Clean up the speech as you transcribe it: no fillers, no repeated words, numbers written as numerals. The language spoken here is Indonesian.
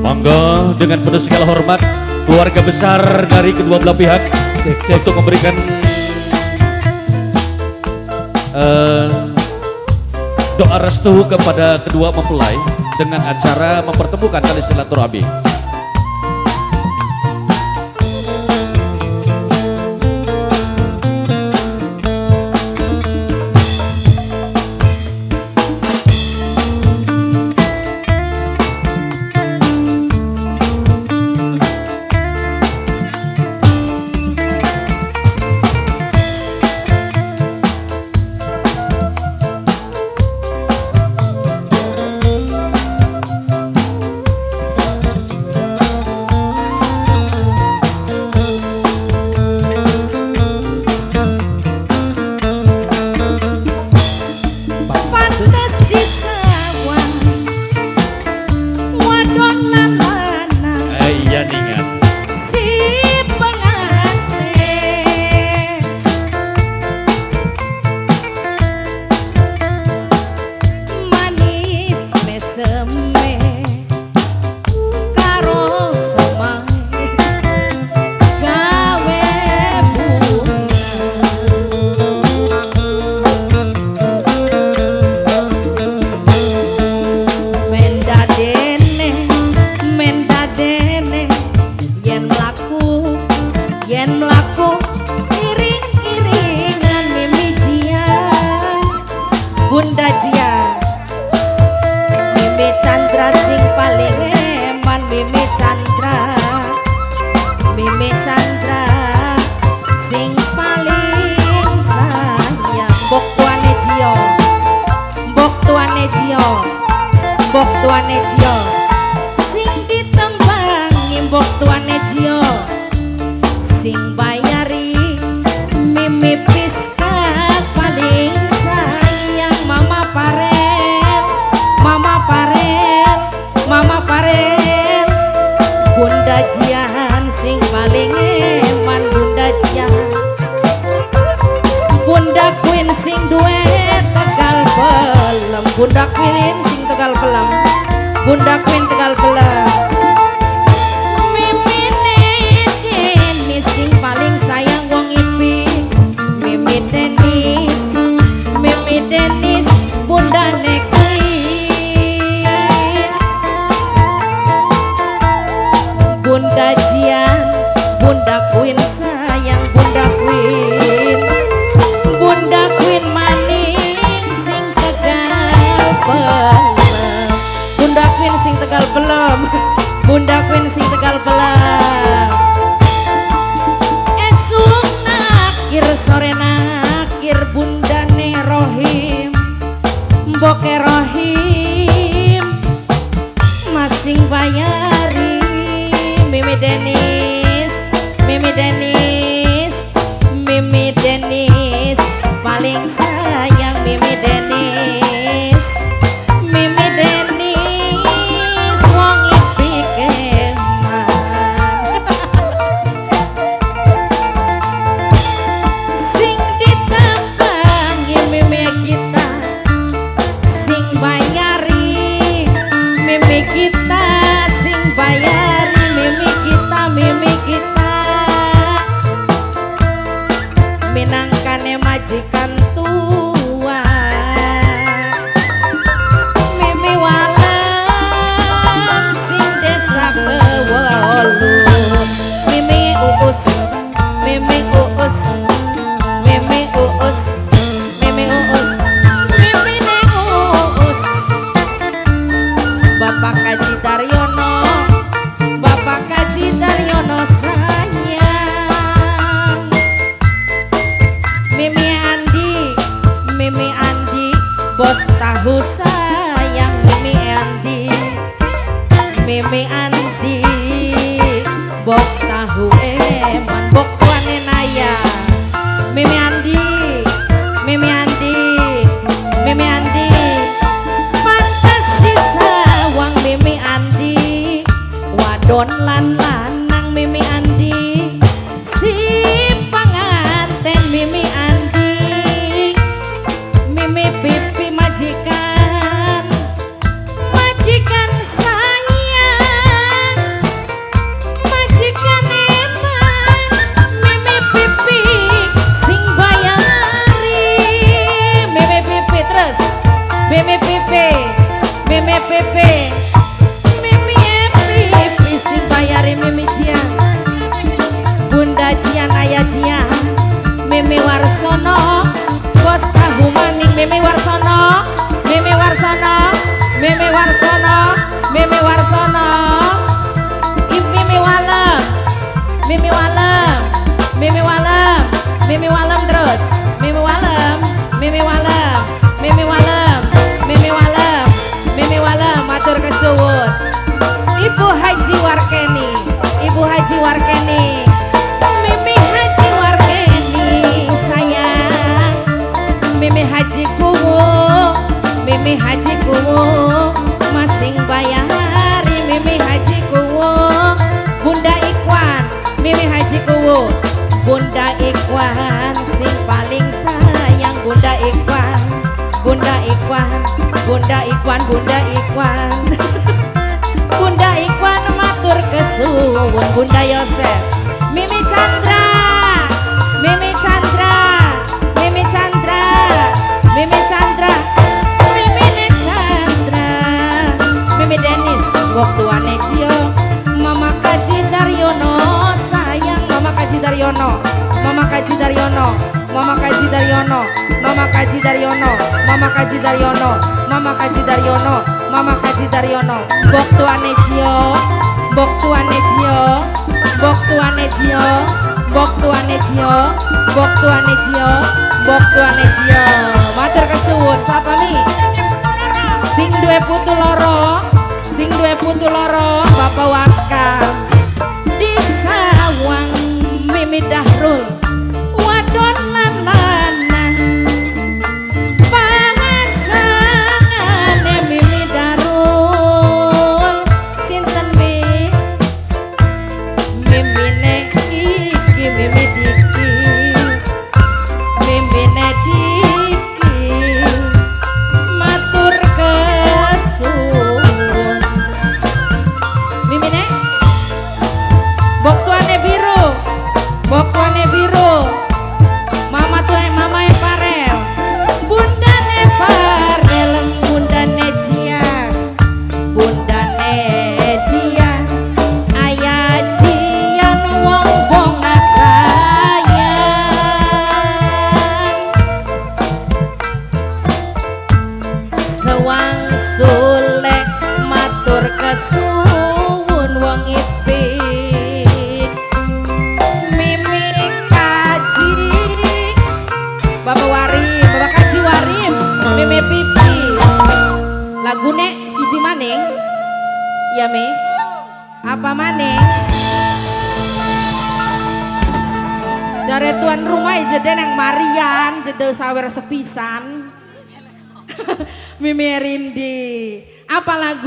Monggo dengan penuh segala hormat keluarga besar dari kedua belah pihak untuk memberikan doa restu kepada kedua mempelai dengan acara mempertemukan tali silaturahmi. Bunda Jia, Mimi Chandra sing paling eman, Mimi Chandra sing paling sayang. Mbok tuane Jio, mbok tuane Jio, sing ditembangi mbok tuane Jio, sing bayari Mimi Piska paling Bunda Jian sing paling eman, Bunda Jian, Bunda Queen sing duet Tegal Pelem, Bunda Queen sing Tegal Pelem, Bunda Queen Tegal Pelem. Mimi Denis sing paling sayang wong Ipin, Mimi Denis, Bunda Nek Bunda Jian, Bunda Queen sayang, Bunda Queen maning sing Tegal Pelem, Bunda Queen sing Tegal Pelem, Bunda Queen sing Tegal Pelem. Esuk nakir sore nakir Bunda ne Rohim, Mboke Rohim masing bayari. Mimi Denis paling sayang, Mimi Denis wong Ipi keman. Sing ditembangi Mimi kita, sing bayari Mimi kita, sing bayari Mimi kita, minangkane majikan tua, Mimi walam sing desa Bewolu, Mimi uus, Mimi uus, Mimi uus, Mimi uus, Mimi ne uus, Bapak Kaji Daryono, Bapak Kaji Daryono sayang. Mimi Andi, bos tahu sayang, Mimi Andi, bos tahu eman, bok tuane Naya. Mimi Andi, pantas disawang Mimi Andi, wadon lan lanang Mimi Andi, si panganten Mimi Andi, Mimi Pipi majikan sayang. Mimi Pepe, Mimi Epi, sing bayari Mimi Jian, Bunda Jian, Ayah Jian, Mimi Warsono, Bos Tahu Maning, Mimi Warsono, Mimi Warsono, Mimi Warsono, Mimi Warsono, Mimi Walem, Mimi Walem, Mimi Walem, Mimi Walem terus, Mimi Walem, Mimi Walem, Mimi Walem, Mimi Walem, Mimi Walem, matur kesuwun. Ibu Haji Warkeni, Ibu Haji Warkeni, Mimi Haji Warkeni sayang, Mimi Haji Kuwu, Mimi Haji Kuwu, masing bayari Mimi Haji Kuwu, Bunda Ikwan, Mimi Haji Kuwu, Bunda Ikwan sing paling sayang, Bunda Ikwan, Bunda Ikwan, Bunda Ikwan, Bunda Ikwan, Bunda Ikwan matur kesuwun, Bunda Yosef, Mimi Chandra, Mimi Chandra, Mimi Chandra, Mimi Chandra, Mimi Chandra, Mimi Denis, waktuane Cio, Mama Kaji Daryono sayang, Mama Kaji Daryono, Mama Kaji Daryono, Mama Kaji Daryono, Mama Kaji Daryono, Mama Kaji Daryono, Mama Kaji Daryono, Mama Kaji Daryono, Bok tuane Cio, Bok tuane Cio, Bok tuane Cio, Bok tuane Cio, Bok tuane Cio, Bok tuane Cio. Matur kesuwun, sapa mi? Sing duwe putu loro, sing duwe putu loro, Bapak Waska. Di sawang Mimi Dahrul, wadon lan lanang, pangasangane Mimi Dahrul, sinten mi? Mimi ne iki, Mimi Diki, Mimi ne Diki, matur kesuwun. Mimi ne bok tuane biru, bok tuane biru, mama tuane mama e Parel, bunda ne Parel, bunda ne Jian, bunda ne Jian, ayah Jian wong bonga sayang, sewang sule matur kesuwun wong ipik, Mimi Kaji, Bapak Warim, Bapak Kaji Warim, Mimi Pipi, lagune siji maning, ya Mi, apa maning? Jare tuan rumah jeda nang Marian, jeda sawer sepisan, Mimi Rindi, apa lagu?